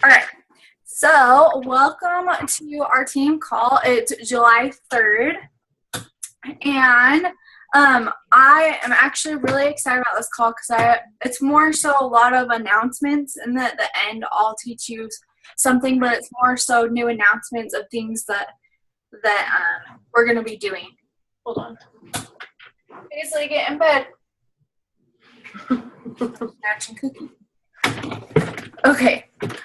All right. So, welcome to our team call. It's July 3rd, and I am actually really excited about this call because it's more so a lot of announcements, and at the end, I'll teach you something, but it's more so new announcements of things that we're going to be doing. Hold on. Basically, get in bed. Snatching cookie. Okay,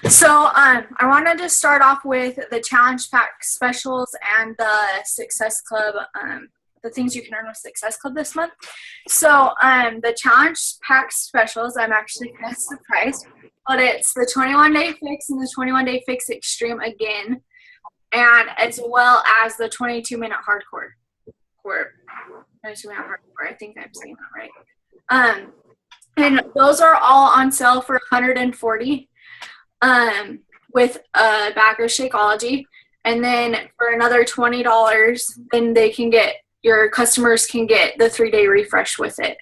so I wanted to start off with the Challenge Pack specials and the Success Club, the things you can earn with Success Club this month. So the Challenge Pack specials, I'm actually kind of surprised, but it's the 21-day fix and the 21-day fix extreme again, and as well as the 22-minute hardcore. 22-minute hardcore, I think I'm saying that right. And those are all on sale for $140 with a bag of Shakeology. And then for another $20, then your customers can get the 3-day refresh with it.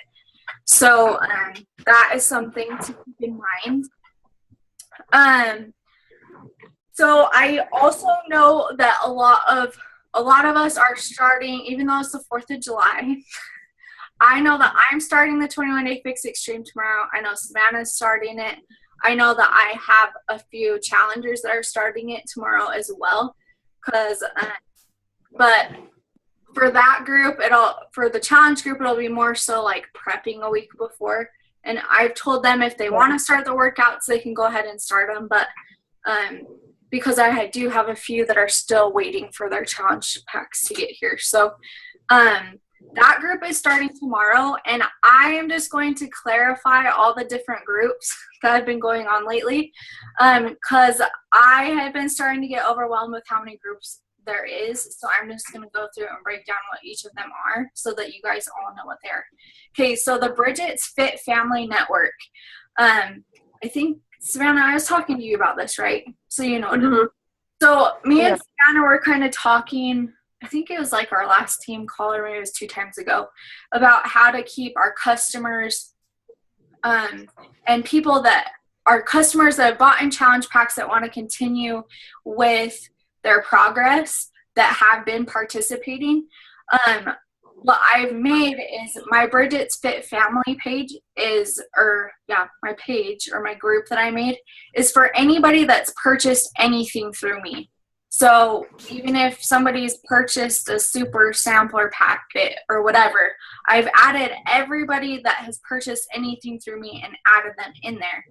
So that is something to keep in mind. So I also know that a lot of us are starting, even though it's the 4th of July, I know that I'm starting the 21-day fix extreme tomorrow. I know Savannah's starting it. I know that I have a few challengers that are starting it tomorrow as well. But for that group, for the challenge group, it'll be more so like prepping a week before. And I've told them if they want to start the workouts, they can go ahead and start them. But because I do have a few that are still waiting for their challenge packs to get here. So that group is starting tomorrow, and I am just going to clarify all the different groups that have been going on lately because I have been starting to get overwhelmed with how many groups there is. So I'm just going to go through and break down what each of them are so that you guys all know what they are. Okay, so the Bridget's Fit Family Network. I think, Savannah, I was talking to you about this, right? So you know. Mm-hmm. So me and Savannah were kind of talking, I think it was like our last team call, or maybe it was 2 times ago, about how to keep our customers and people that are customers that have bought in challenge packs that want to continue with their progress that have been participating. What I've made is my Bridget's Fit Family page my page or my group that I made is for anybody that's purchased anything through me. So even if somebody's purchased a super sampler packet or whatever, I've added everybody that has purchased anything through me and added them in there.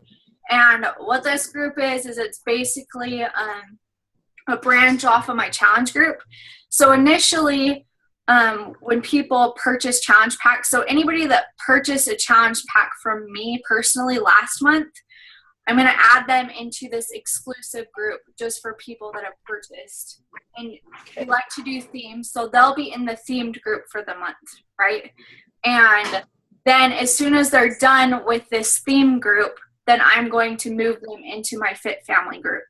And what this group is it's basically a branch off of my challenge group. So initially, when people purchase challenge packs, so anybody that purchased a challenge pack from me personally last month, I'm going to add them into this exclusive group just for people that have purchased. And we like to do themes, so they'll be in the themed group for the month, right? And then as soon as they're done with this theme group, then I'm going to move them into my Fit Family group.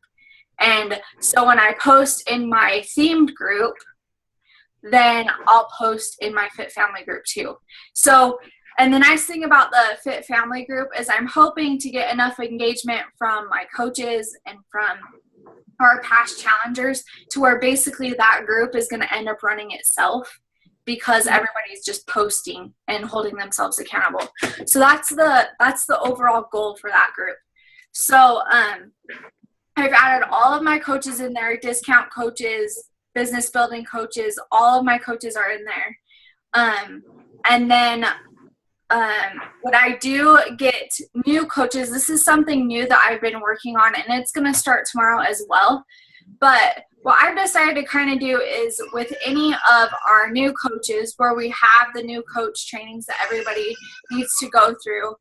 And so when I post in my themed group, then I'll post in my Fit Family group too. So, and the nice thing about the Fit Family group is I'm hoping to get enough engagement from my coaches and from our past challengers to where basically that group is going to end up running itself because everybody's just posting and holding themselves accountable. So that's the overall goal for that group. So I've added all of my coaches in there, discount coaches, business building coaches, all of my coaches are in there. And then when I do get new coaches, this is something new that I've been working on, and it's going to start tomorrow as well. But what I've decided to kind of do is with any of our new coaches where we have the new coach trainings that everybody needs to go through.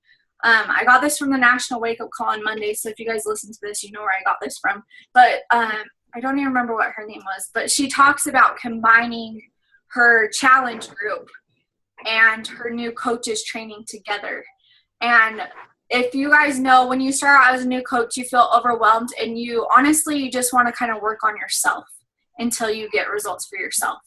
I got this from the National Wake Up Call on Monday, so if you guys listen to this, you know where I got this from. But I don't even remember what her name was, but she talks about combining her challenge group and her new coaches training together. And if you guys know, when you start out as a new coach, you feel overwhelmed and you just want to kind of work on yourself until you get results for yourself.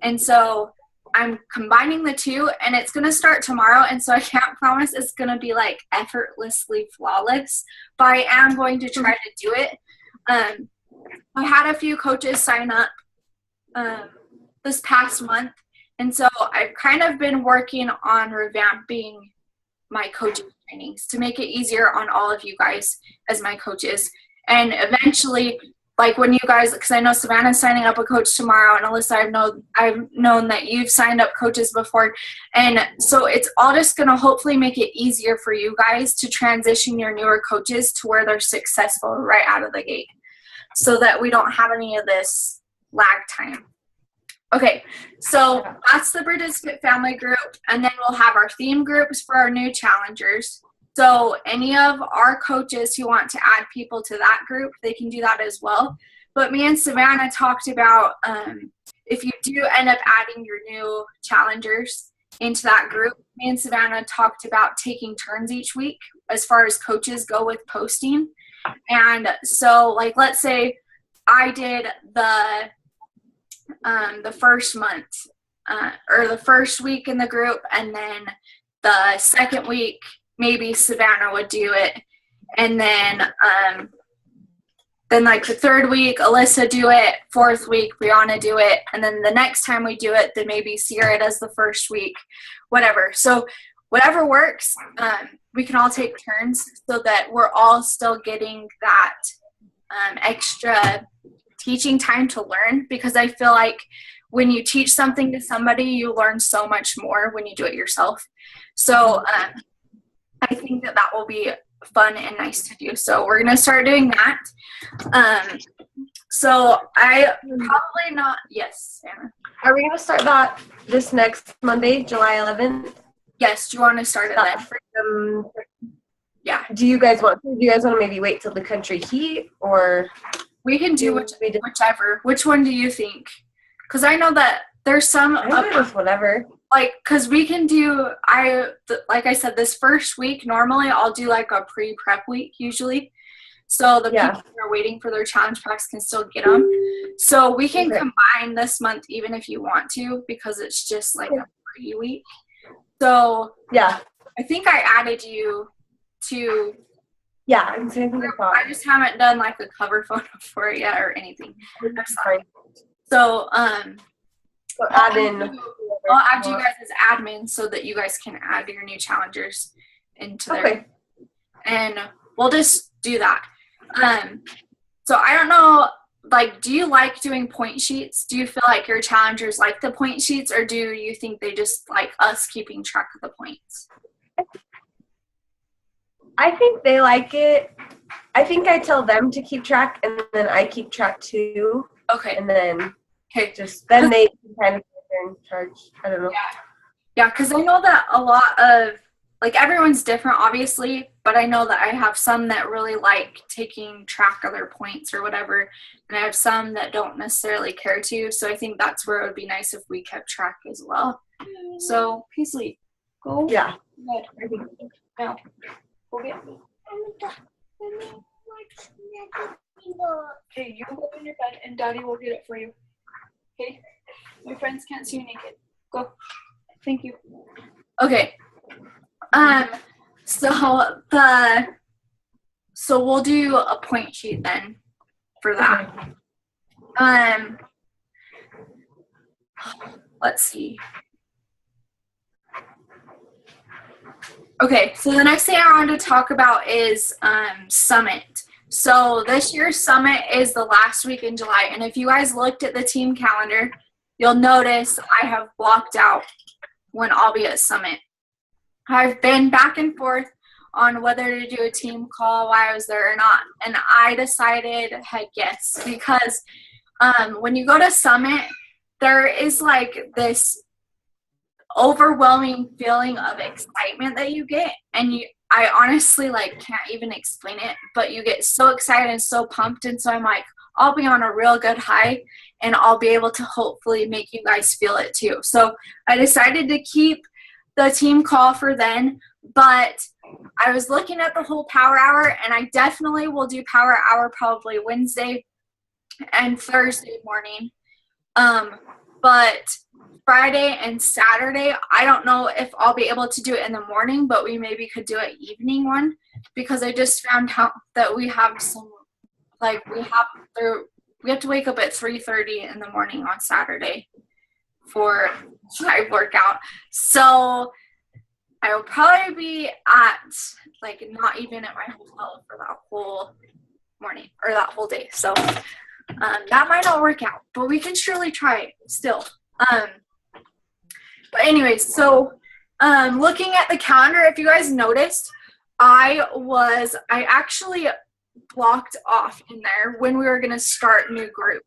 And so I'm combining the two, and it's going to start tomorrow, and so I can't promise it's going to be like effortlessly flawless, but I am going to try to do it. I had a few coaches sign up this past month, and so I've kind of been working on revamping my coaching trainings to make it easier on all of you guys as my coaches. And eventually, like when you guys, because I know Savannah's signing up a coach tomorrow, and Alyssa, I've known that you've signed up coaches before, and so it's all just going to hopefully make it easier for you guys to transition your newer coaches to where they're successful right out of the gate, so that we don't have any of this lag time. Okay, so that's the Bridges Fit Family group, and then we'll have our theme groups for our new challengers. So any of our coaches who want to add people to that group, they can do that as well. But me and Savannah talked about if you do end up adding your new challengers into that group, me and Savannah talked about taking turns each week as far as coaches go with posting. And so, like, let's say I did the first month or the first week in the group, and then the second week maybe Savannah would do it, and then like the third week Alyssa do it, fourth week Brianna do it, and then the next time we do it, then maybe Sierra does the first week, whatever. So whatever works, we can all take turns so that we're all still getting that extra teaching time to learn, because I feel like when you teach something to somebody, you learn so much more when you do it yourself. So I think that will be fun and nice to do. So we're going to start doing that. So I probably not, yes, Anna. Are we going to start that this next Monday, July 11th? Yes, do you want to start it then? Yeah. Do you guys want to maybe wait till the country heat, or? We can do whichever. Which one do you think? Because I know that there's some. Whatever. Like, because we can do, like I said, this first week, normally I'll do like a pre-prep week usually. So the people who are waiting for their challenge packs can still get them. So we can combine this month even if you want to, because it's just like a pre-week. So yeah, I think I added you to. Yeah, I just haven't done like a cover photo for it yet or anything. I'm sorry. So add in. I'll add you guys as admins so that you guys can add your new challengers into there. Okay. And we'll just do that. So I don't know, like, do you like doing point sheets? Do you feel like your challengers like the point sheets, or do you think they just like us keeping track of the points? I think they like it. I think I tell them to keep track, and then I keep track too. Okay. And then then they kind of in charge. I don't know. Yeah, because I know that a lot of, like, everyone's different, obviously, but I know that I have some that really like taking track of their points or whatever, and I have some that don't necessarily care to, so I think that's where it would be nice if we kept track as well. So, Paisley, go. Yeah. Good. Now, go get me. Okay, you go in your bed, and Daddy will get it for you. Okay? My friends can't see you naked. Go. Thank you. Okay. So we'll do a point sheet then for that. Let's see. Okay, so the next thing I wanted to talk about is Summit. So this year's Summit is the last week in July, and if you guys looked at the team calendar, you'll notice I have blocked out when I'll be at Summit. I've been back and forth on whether to do a team call while I was there or not, and I decided heck yes, because when you go to Summit, there is like this overwhelming feeling of excitement that you get, and I honestly like can't even explain it, but you get so excited and so pumped, and so I'm like, I'll be on a real good high, and I'll be able to hopefully make you guys feel it too. So I decided to keep the team call for then, but I was looking at the whole power hour, and I definitely will do power hour probably Wednesday and Thursday morning. But Friday and Saturday. I don't know if I'll be able to do it in the morning, but we maybe could do an evening one, because I just found out that we have some, like, we have to wake up at 3:30 in the morning on Saturday for my workout. So I will probably be at, like, not even at my hotel for that whole morning or that whole day. So that might not work out, but we can surely try it still. But anyways, so looking at the calendar, if you guys noticed, I actually blocked off in there when we were going to start a new group,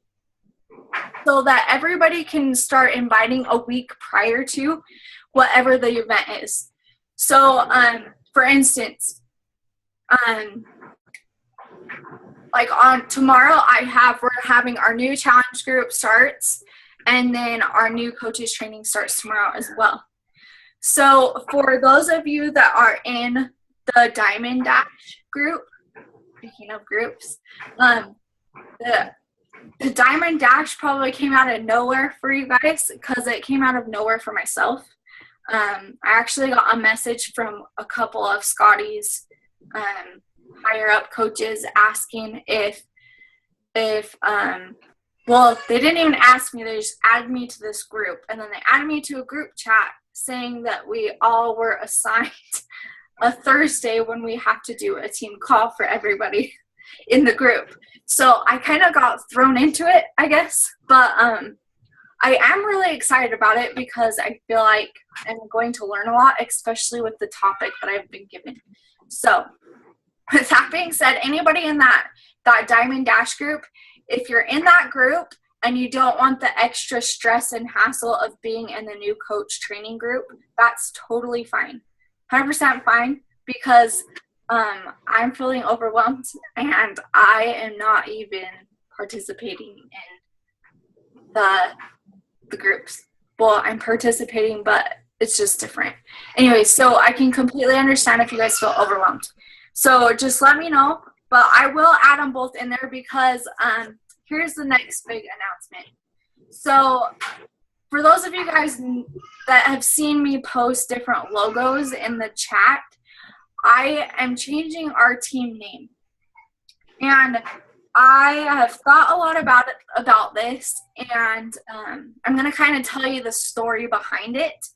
so that everybody can start inviting a week prior to whatever the event is. So for instance, like on tomorrow, we're having our new challenge group starts, and then our new coaches training starts tomorrow as well. So for those of you that are in the Diamond Dash group, speaking of groups, the Diamond Dash probably came out of nowhere for you guys, because it came out of nowhere for myself. I actually got a message from a couple of Scotty's higher up coaches asking well, they didn't even ask me, they just added me to this group, and then they added me to a group chat saying that we all were assigned a Thursday when we have to do a team call for everybody in the group. So I kind of got thrown into it, I guess, but I am really excited about it, because I feel like I'm going to learn a lot, especially with the topic that I've been given. So with that being said, anybody in that Diamond Dash group, if you're in that group and you don't want the extra stress and hassle of being in the new coach training group, that's totally fine. 100% fine, because I'm feeling overwhelmed and I am not even participating in the groups. Well, I'm participating, but it's just different. Anyway, so I can completely understand if you guys feel overwhelmed. So just let me know, but I will add them both in there, because here's the next big announcement. So for those of you guys that have seen me post different logos in the chat, I am changing our team name. And I have thought a lot about this, and I'm going to kind of tell you the story behind it.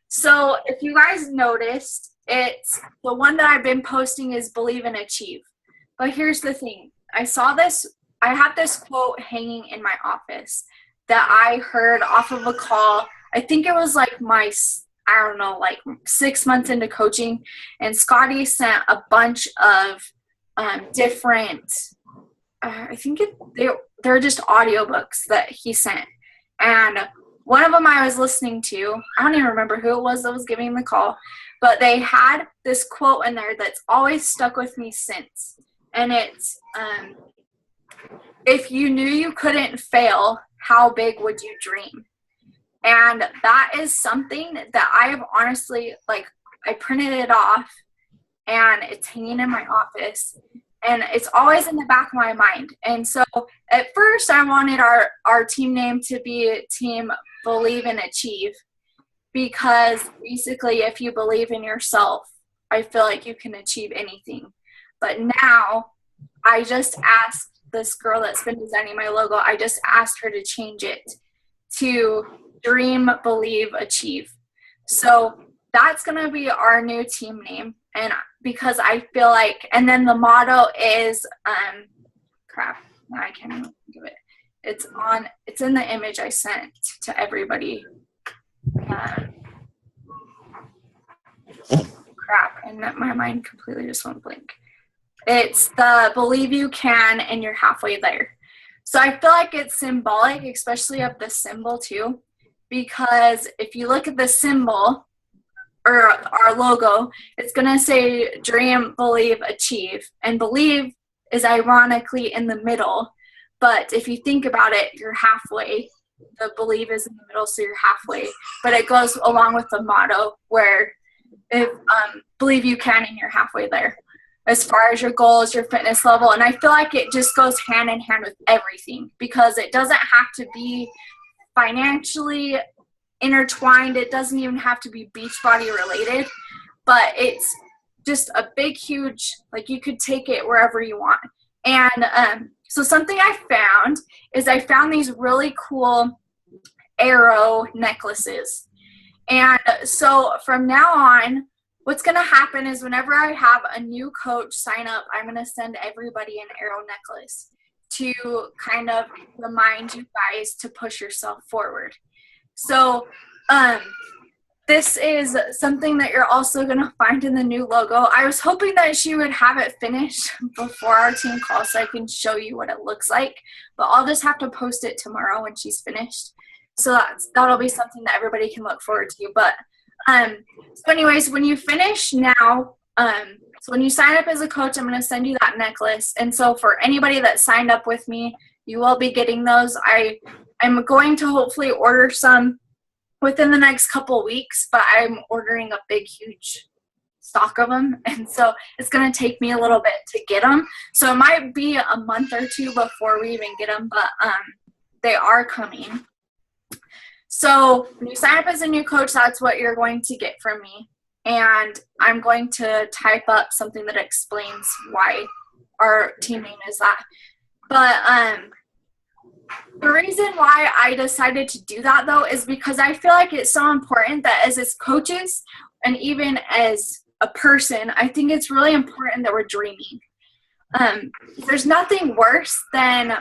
So if you guys noticed, it's the one that I've been posting is Believe and Achieve. But here's the thing. I have this quote hanging in my office that I heard off of a call. I think it was like like 6 months into coaching, and Scotty sent a bunch of different, I think they're just audiobooks that he sent. And one of them I was listening to, I don't even remember who it was that was giving the call, but they had this quote in there that's always stuck with me since. And it's, if you knew you couldn't fail, how big would you dream? And that is something that I have honestly, like, I printed it off and it's hanging in my office, and it's always in the back of my mind. And so at first I wanted our team name to be Team Believe and Achieve, because basically if you believe in yourself, I feel like you can achieve anything. But now I just asked this girl that's been designing my logo, I just asked her to change it to Dream, Believe, Achieve. So that's going to be our new team name. And because I feel like, and then the motto is, crap, I can't even think of it. It's in the image I sent to everybody. Crap, and my mind completely just went blank. It's the Believe You Can, and you're halfway there. So I feel like it's symbolic, especially of the symbol too, because if you look at the symbol or our logo, it's going to say Dream, Believe, Achieve. And Believe is ironically in the middle, but if you think about it, you're halfway. The Believe is in the middle, so you're halfway. But it goes along with the motto where if Believe You Can, and you're halfway there, as far as your goals, your fitness level. And I feel like it just goes hand in hand with everything, because it doesn't have to be financially intertwined. It doesn't even have to be Beachbody related, but it's just a big, huge, like you could take it wherever you want. And so something I found is I found these really cool arrow necklaces. And so from now on, what's going to happen is whenever I have a new coach sign up, I'm going to send everybody an arrow necklace to kind of remind you guys to push yourself forward. So this is something that you're also going to find in the new logo. I was hoping that she would have it finished before our team call so I can show you what it looks like, but I'll just have to post it tomorrow when she's finished. So that'll be something that everybody can look forward to. But so anyways, when you finish now, so when you sign up as a coach, I'm going to send you that necklace. And so for anybody that signed up with me, you will be getting those. I'm going to hopefully order some within the next couple weeks, but I'm ordering a big, huge stock of them. And so it's going to take me a little bit to get them. So it might be a month or two before we even get them, but they are coming. So when you sign up as a new coach, that's what you're going to get from me. And I'm going to type up something that explains why our team name is that. But the reason why I decided to do that, though, is because I feel like it's so important that as coaches and even as a person, I think it's really important that we're dreaming. There's nothing worse than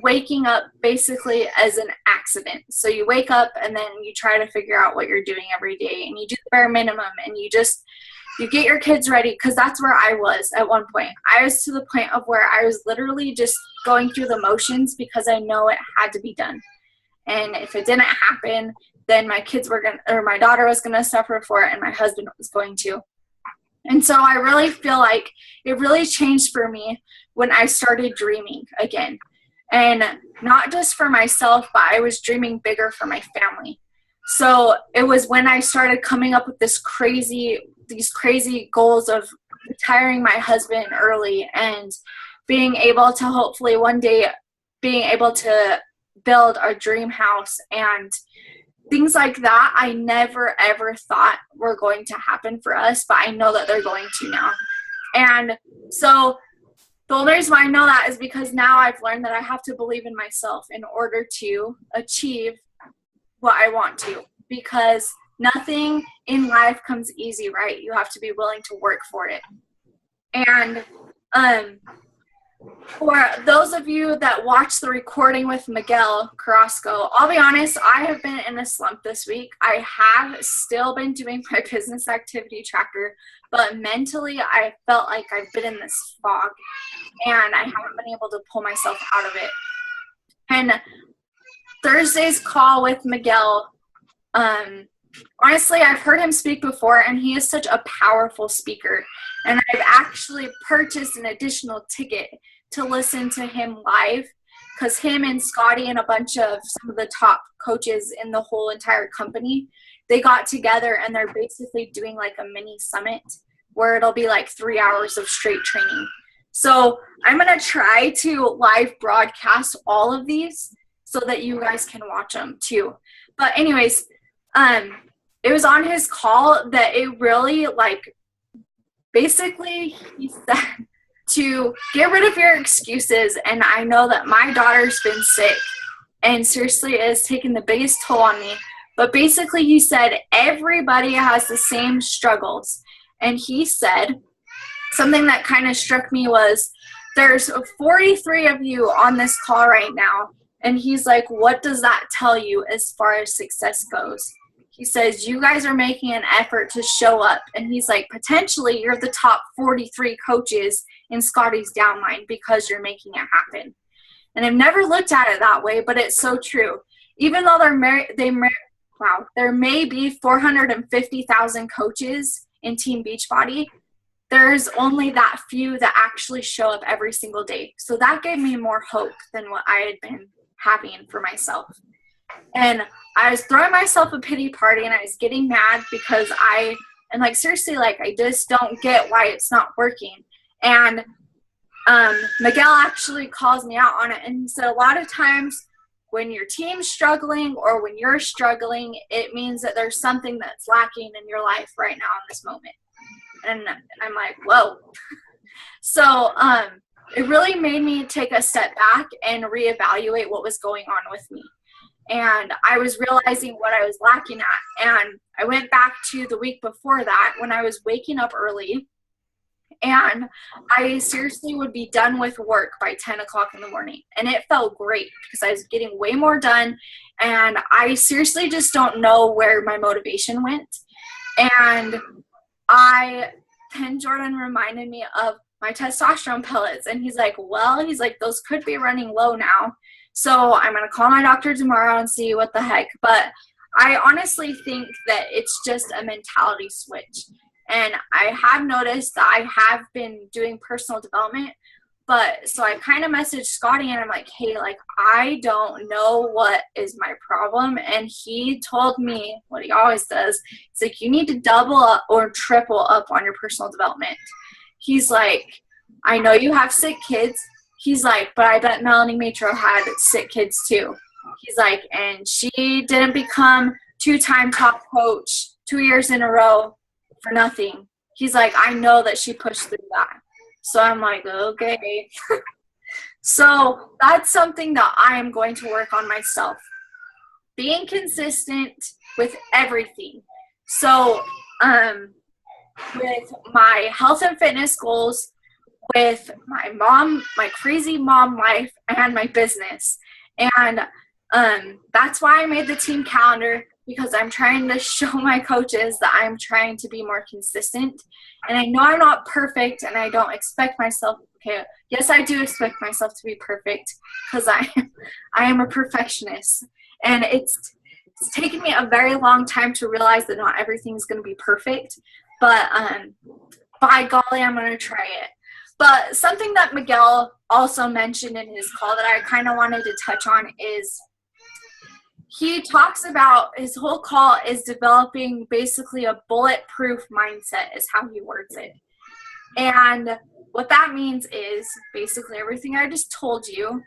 waking up basically as an accident. So you wake up and then you try to figure out what you're doing every day, and you do the bare minimum, and you get your kids ready, because that's where I was at one point. I was to the point of where I was literally just going through the motions because I know it had to be done. And if it didn't happen, then my daughter was going to suffer for it, and my husband was going to. And so I really feel like it really changed for me when I started dreaming again. And not just for myself, but I was dreaming bigger for my family. So it was when I started coming up with these crazy goals of retiring my husband early and being able to hopefully one day being able to build our dream house and things like that. I never ever thought were going to happen for us, but I know that they're going to now. And so the only reason why I know that is because now I've learned that I have to believe in myself in order to achieve what I want to, because nothing in life comes easy, right? You have to be willing to work for it. And for those of you that watched the recording with Miguel Carrasco, I'll be honest, I have been in a slump this week. I have still been doing my business activity tracker, but mentally I felt like I've been in this fog and I haven't been able to pull myself out of it. And Thursday's call with Miguel, honestly, I've heard him speak before, and he is such a powerful speaker. And I've actually purchased an additional ticket to listen to him live, because him and Scotty and a bunch of some of the top coaches in the whole entire company, they got together and they're basically doing like a mini summit where it'll be like 3 hours of straight training. So I'm going to try to live broadcast all of these so that you guys can watch them too. But anyways, it was on his call that it really, like, basically he said to get rid of your excuses. And I know that my daughter's been sick and seriously it has taken the biggest toll on me. But basically he said everybody has the same struggles. And he said something that kind of struck me was, there's 43 of you on this call right now. And he's like, what does that tell you as far as success goes? He says, you guys are making an effort to show up. And he's like, potentially you're the top 43 coaches in Scotty's downline because you're making it happen. And I've never looked at it that way, but it's so true. Even though there may be 450,000 coaches in Team Beachbody, there's only that few that actually show up every single day. So that gave me more hope than what I had been having for myself. And I was throwing myself a pity party, and I was getting mad because I seriously, like, I just don't get why it's not working. And Miguel actually calls me out on it, and he said a lot of times when your team's struggling or when you're struggling, it means that there's something that's lacking in your life right now in this moment. And I'm like, whoa. So it really made me take a step back and reevaluate what was going on with me. And I was realizing what I was lacking at. And I went back to the week before that when I was waking up early. And I seriously would be done with work by 10 o'clock in the morning. And it felt great because I was getting way more done. And I seriously just don't know where my motivation went. And then Jordan reminded me of my testosterone pellets. And he's like, those could be running low now. So I'm going to call my doctor tomorrow and see what the heck. But I honestly think that it's just a mentality switch. And I have noticed that I have been doing personal development. But so I kind of messaged Scotty and I'm like, hey, like, I don't know what is my problem. And he told me what he always does. He's like, you need to double up or triple up on your personal development. He's like, I know you have sick kids. He's like, but I bet Melanie Matro had sick kids too. He's like, and she didn't become 2-time top coach 2 years in a row for nothing. He's like, I know that she pushed through that. So I'm like, okay. So that's something that I am going to work on myself. Being consistent with everything. So with my health and fitness goals, with my crazy mom life, and my business. And that's why I made the team calendar, because I'm trying to show my coaches that I'm trying to be more consistent. And I know I'm not perfect, and I don't expect myself, okay, yes, I do expect myself to be perfect, because I am a perfectionist. And it's taken me a very long time to realize that not everything's going to be perfect, but by golly, I'm going to try it. But something that Miguel also mentioned in his call that I kind of wanted to touch on is he talks about his whole call is developing basically a bulletproof mindset is how he words it. And what that means is basically everything I just told you.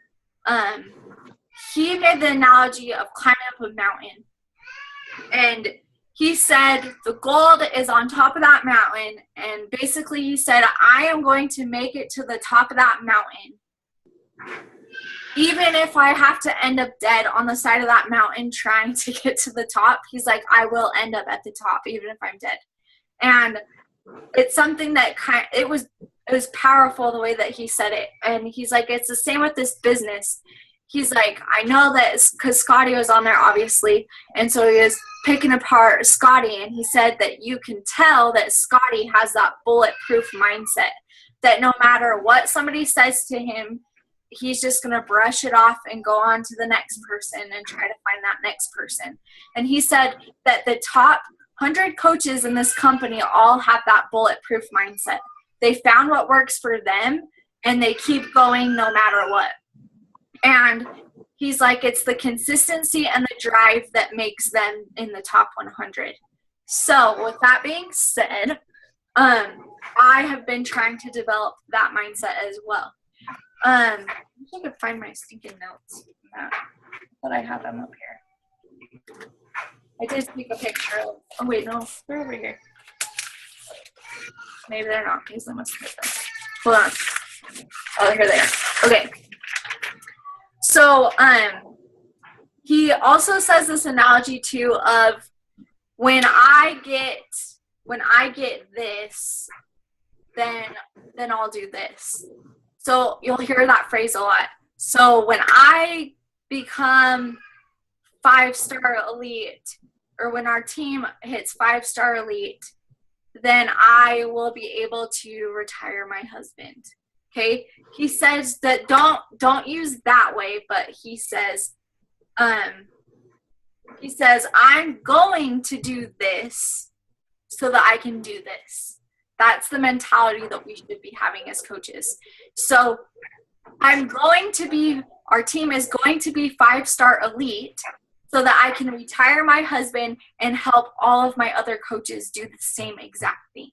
He made the analogy of climbing up a mountain. And he said the gold is on top of that mountain. And basically he said, I am going to make it to the top of that mountain. Even if I have to end up dead on the side of that mountain trying to get to the top, he's like, I will end up at the top even if I'm dead. And it's something that it was powerful the way that he said it. And he's like, it's the same with this business. He's like, I know that because Scotty was on there, obviously. And so he was picking apart Scotty. And he said that you can tell that Scotty has that bulletproof mindset, that no matter what somebody says to him, he's just going to brush it off and go on to the next person and try to find that next person. And he said that the top 100 coaches in this company all have that bulletproof mindset. They found what works for them, and they keep going no matter what. And he's like, it's the consistency and the drive that makes them in the top 100. So with that being said, I have been trying to develop that mindset as well. I wish I could find my stinking notes that I have them up here. I did take a picture of, oh wait, no, they're over here. Maybe they're not, because I must have them. Hold on. Oh, here they are. Okay. So, he also says this analogy too of when I get this, then I'll do this. So you'll hear that phrase a lot. So when I become 5-star elite, or when our team hits 5-star elite, then I will be able to retire my husband. Okay? He says that don't use that way, but he says I'm going to do this so that I can do this. That's the mentality that we should be having as coaches. So our team is going to be 5-star elite so that I can retire my husband and help all of my other coaches do the same exact thing.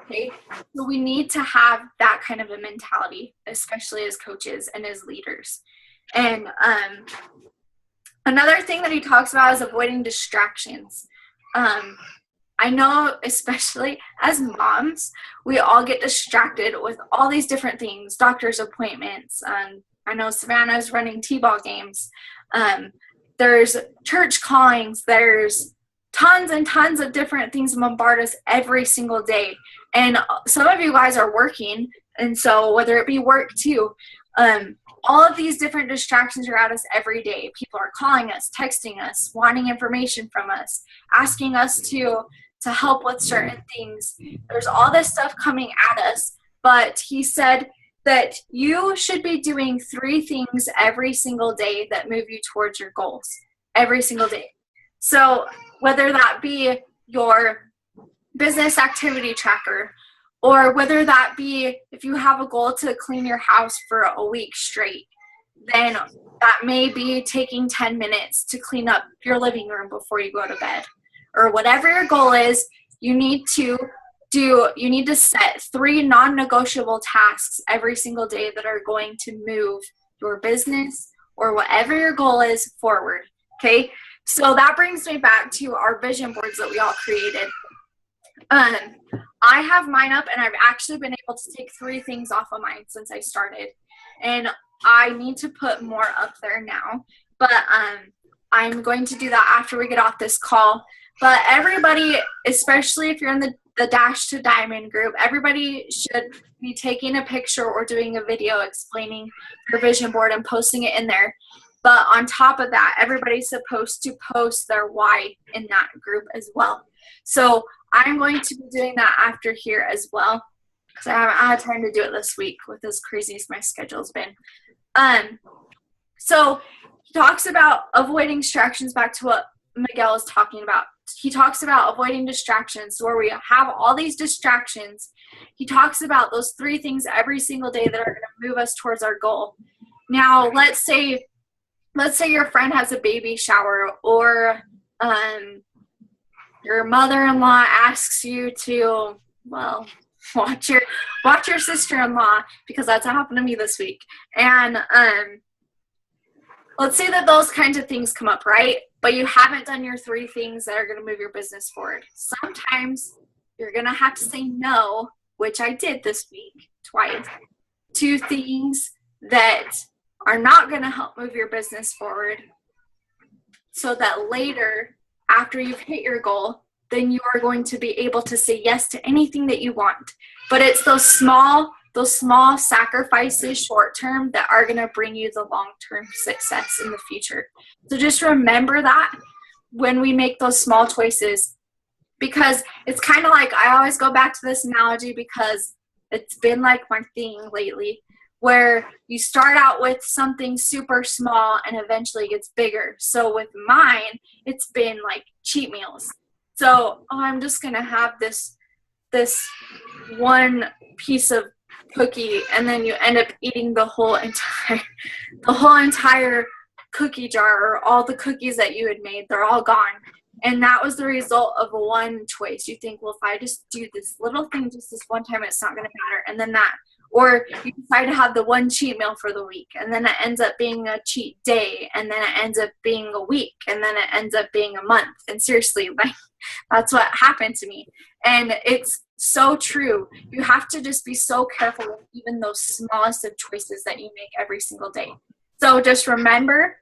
Okay? So we need to have that kind of a mentality, especially as coaches and as leaders. And Another thing that he talks about is avoiding distractions. I know, especially as moms, we all get distracted with all these different things, doctor's appointments. I know Savannah's running t-ball games. There's church callings. There's tons and tons of different things bombard us every single day. And some of you guys are working, and so whether it be work too, all of these different distractions are at us every day. People are calling us, texting us, wanting information from us, asking us to help with certain things. There's all this stuff coming at us, but he said that you should be doing 3 things every single day that move you towards your goals every single day. So whether that be your business activity tracker, or whether that be if you have a goal to clean your house for a week straight, then that may be taking 10 minutes to clean up your living room before you go to bed. Or whatever your goal is, you need to set 3 non-negotiable tasks every single day that are going to move your business or whatever your goal is forward. Okay? So that brings me back to our vision boards that we all created. I have mine up, and I've actually been able to take 3 things off of mine since I started. And I need to put more up there now. But I'm going to do that after we get off this call. But everybody, especially if you're in the Dash to Diamond group, everybody should be taking a picture or doing a video explaining your vision board and posting it in there. But on top of that, everybody's supposed to post their why in that group as well. So I'm going to be doing that after here as well, because I haven't had time to do it this week with as crazy as my schedule's been. So he talks about avoiding distractions, back to what Miguel is talking about. He talks about avoiding distractions, where we have all these distractions. He talks about those 3 things every single day that are going to move us towards our goal. Now, let's say your friend has a baby shower, or your mother-in-law asks you to, well, watch your sister-in-law, because that's what happened to me this week. And let's say that those kinds of things come up, right? But you haven't done your 3 things that are going to move your business forward. Sometimes you're going to have to say no, which I did this week twice, to things that are not going to help move your business forward, so that later, after you've hit your goal, then you are going to be able to say yes to anything that you want. But it's those small sacrifices short term that are going to bring you the long-term success in the future. So just remember that when we make those small choices, because it's kind of like, I always go back to this analogy because it's been like my thing lately, where you start out with something super small and eventually gets bigger. So with mine, it's been like cheat meals. So I'm just going to have this one piece of cookie, and then you end up eating the whole entire cookie jar, or all the cookies that you had made, they're all gone. And that was the result of one choice. You think, well, if I just do this little thing just this one time, it's not going to matter. And then that, or you decide to have the one cheat meal for the week, and then it ends up being a cheat day, and then it ends up being a week, and then it ends up being a month. And seriously, like, that's what happened to me. And it's so true. You have to just be so careful with even those smallest of choices that you make every single day. So just remember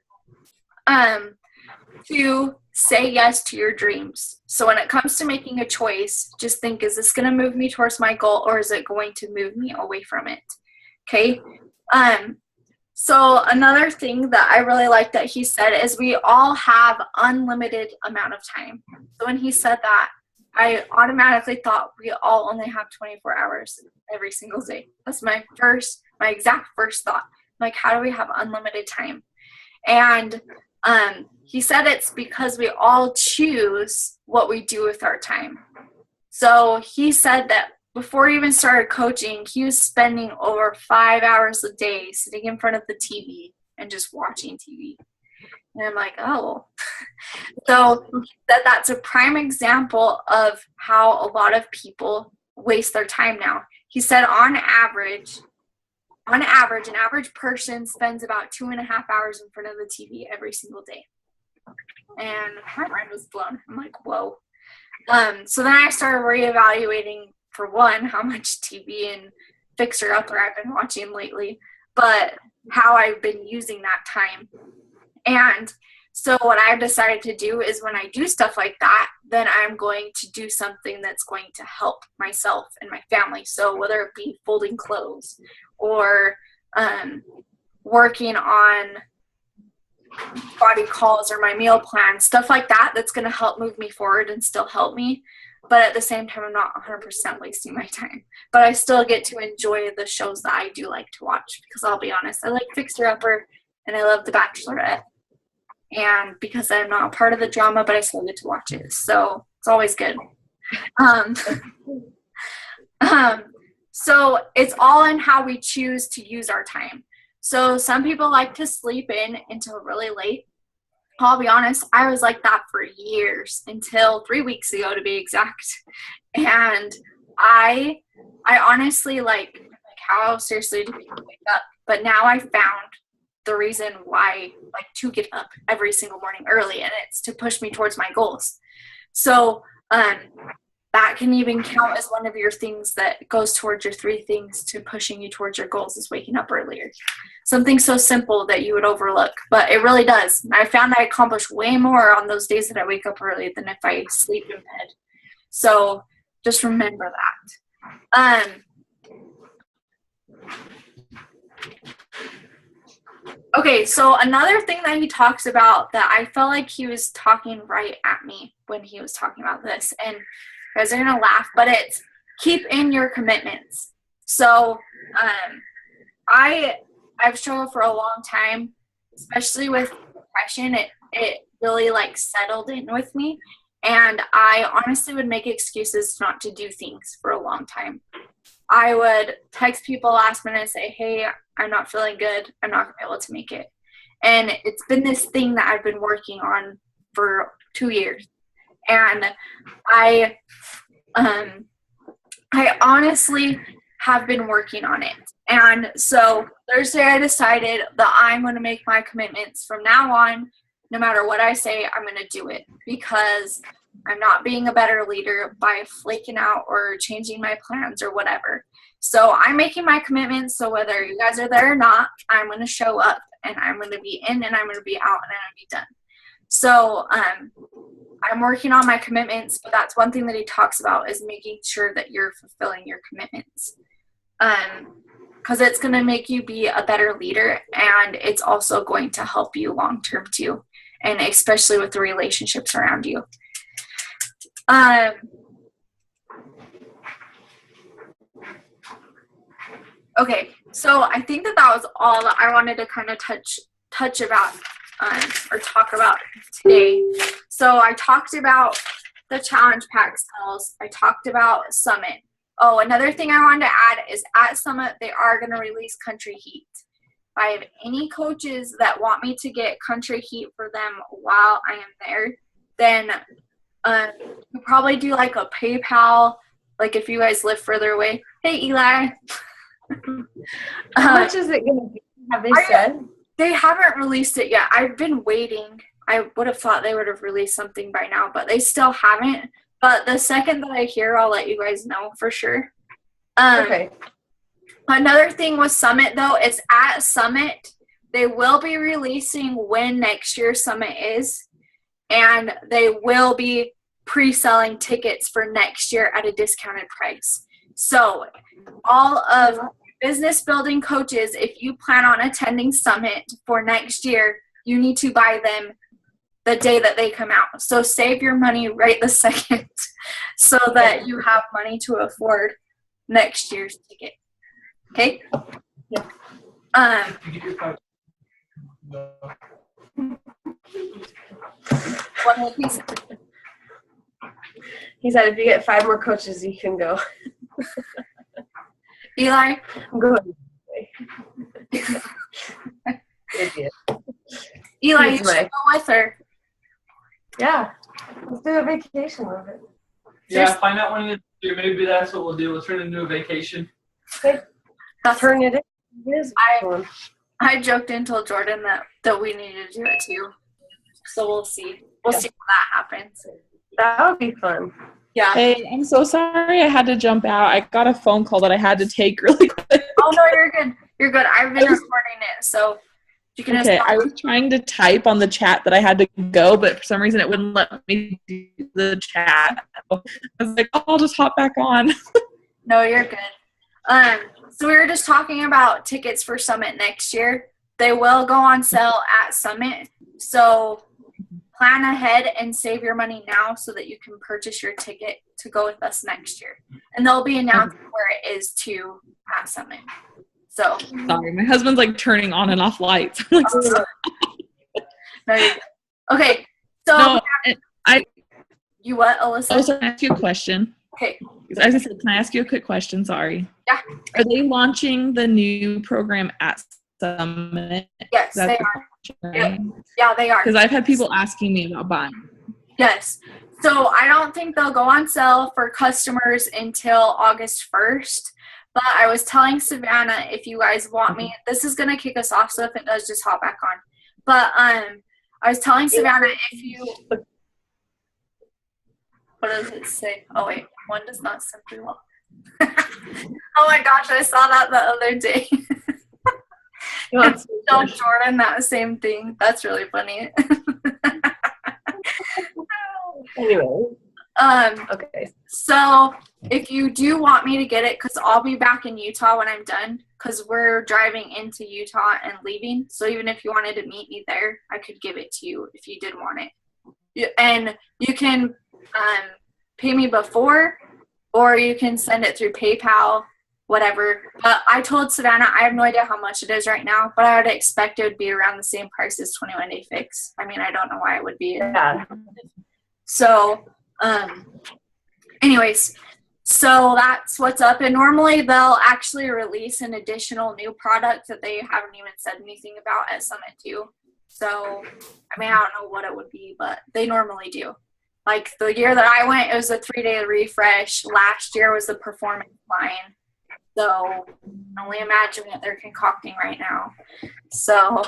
to say yes to your dreams. So when it comes to making a choice, just think, is this going to move me towards my goal, or is it going to move me away from it? Okay. So another thing that I really like that he said is we all have unlimited amount of time. So when he said that, I automatically thought we all only have 24 hours every single day. That's my exact first thought. Like, how do we have unlimited time? And he said it's because we all choose what we do with our time. So he said that before he even started coaching, he was spending over 5 hours a day sitting in front of the TV and just watching TV. And I'm like, oh. So that's a prime example of how a lot of people waste their time now. He said on average, an average person spends about 2.5 hours in front of the TV every single day. And my mind was blown. I'm like, whoa. So then I started reevaluating, for one, how much TV and Fixer Upper I've been watching lately, but how I've been using that time. And so what I've decided to do is when I do stuff like that, then I'm going to do something that's going to help myself and my family. So whether it be folding clothes or working on body calls or my meal plan, stuff like that, that's going to help move me forward and still help me. But at the same time, I'm not 100% wasting my time. But I still get to enjoy the shows that I do like to watch, because I'll be honest, I like Fixer Upper and I love The Bachelorette. And because I'm not a part of the drama, but I still get to watch it. So it's always good. So it's all in how we choose to use our time. So some people like to sleep in until really late. I'll be honest, I was like that for years, until 3 weeks ago to be exact. And I honestly like how seriously do people wake up? But now I found the reason why, like, to get up every single morning early, and it's to push me towards my goals. So that can even count as one of your things that goes towards your 3 things to pushing you towards your goals, is waking up earlier. Something so simple that you would overlook, but it really does. I found I accomplish way more on those days that I wake up early than if I sleep in bed. So just remember that. Okay, so another thing that he talks about that I felt like he was talking right at me when he was talking about this, and you guys are going to laugh, but it's keep in your commitments. So I've struggled for a long time, especially with depression. It really like settled in with me, and I honestly would make excuses not to do things for a long time. I would text people last minute and say, hey, I'm not feeling good. I'm not going to be able to make it. And it's been this thing that I've been working on for 2 years. And I honestly have been working on it. And so Thursday I decided that I'm going to make my commitments from now on. No matter what I say, I'm going to do it, because I'm not being a better leader by flaking out or changing my plans or whatever. So I'm making my commitments. So whether you guys are there or not, I'm going to show up, and I'm going to be in, and I'm going to be out, and I'm going to be done. So I'm working on my commitments, but that's one thing that he talks about, is making sure that you're fulfilling your commitments. Because it's going to make you be a better leader, and it's also going to help you long term too, and especially with the relationships around you. Okay, so I think that was all that I wanted to kind of touch about or talk about today. So I talked about the challenge pack sales. I talked about Summit. Oh, another thing I wanted to add is at Summit, they are going to release Country Heat. If I have any coaches that want me to get Country Heat for them while I am there, then we'll probably do like a PayPal, like if you guys live further away. Hey, Eli. How much is it going to be? Have they said? They haven't released it yet. I've been waiting. I would have thought they would have released something by now, but they still haven't. But the second that I hear, I'll let you guys know for sure. Okay. Another thing with Summit, though, is at Summit, they will be releasing when next year's Summit is, and they will be pre-selling tickets for next year at a discounted price. So all of business building coaches, if you plan on attending Summit for next year, you need to buy them the day that they come out. So save your money right this second so that you have money to afford next year's ticket. Okay? Yeah. He said if you get 5 more coaches, you can go. Eli? I'm going. Idiot. Eli, you should go with her. Yeah. Let's do a vacation with it. Yeah, find out when to do. Maybe that's what we'll do. We'll turn it into a vacation. Okay. Turn it in. I joked and told Jordan that we needed to do it too. So we'll see. We'll see when that happens. That would be fun. Yeah. Hey, I'm so sorry I had to jump out. I got a phone call that I had to take really quick. Oh, no, you're good. You're good. I've been recording it, so you can Okay, I was trying to type on the chat that I had to go, but for some reason it wouldn't let me do the chat. I was like, oh, I'll just hop back on. No, you're good. So we were just talking about tickets for Summit next year. They will go on sale at Summit. So plan ahead and save your money now so that you can purchase your ticket to go with us next year. And they'll be announcing where it is too at Summit. So Sorry, my husband's like turning on and off lights. I'm like, no, you're good. Okay. So no, you what, Alyssa? I was going to ask you a question. Okay. As I said, can I ask you a quick question? Sorry. Yeah. Are they launching the new program at Summit? Yes, they are. Yeah, they are. Because I've had people asking me about buying. Yes. So I don't think they'll go on sale for customers until August 1st. But I was telling Savannah, if you guys want me, this is going to kick us off, so if it does, just hop back on. But I was telling Savannah, if you, what does it say? Oh, wait, one does not simply well. Oh my gosh, I saw that the other day. Tell Jordan that same thing. That's really funny. Anyway. Okay. So if you do want me to get it, because I'll be back in Utah when I'm done, because we're driving into Utah and leaving. So even if you wanted to meet me there, I could give it to you if you did want it. And you can pay me before, or you can send it through PayPal, whatever. But I told Savannah I have no idea how much it is right now, but I would expect it would be around the same price as 21 Day Fix. I mean, I don't know why it would be. Yeah. So, anyways, so that's what's up. And normally they'll actually release an additional new product that they haven't even said anything about at Summit too. So, I mean, I don't know what it would be, but they normally do. Like the year that I went, it was a 3-day refresh. Last year was the performance line. So only imagine what they're concocting right now. So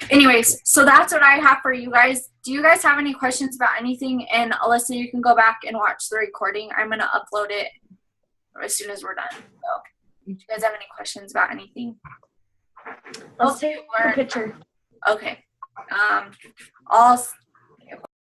anyways, so that's what I have for you guys. Do you guys have any questions about anything? And Alyssa, you can go back and watch the recording. I'm going to upload it as soon as we're done. So do you guys have any questions about anything? Let's take a picture. Okay. I'll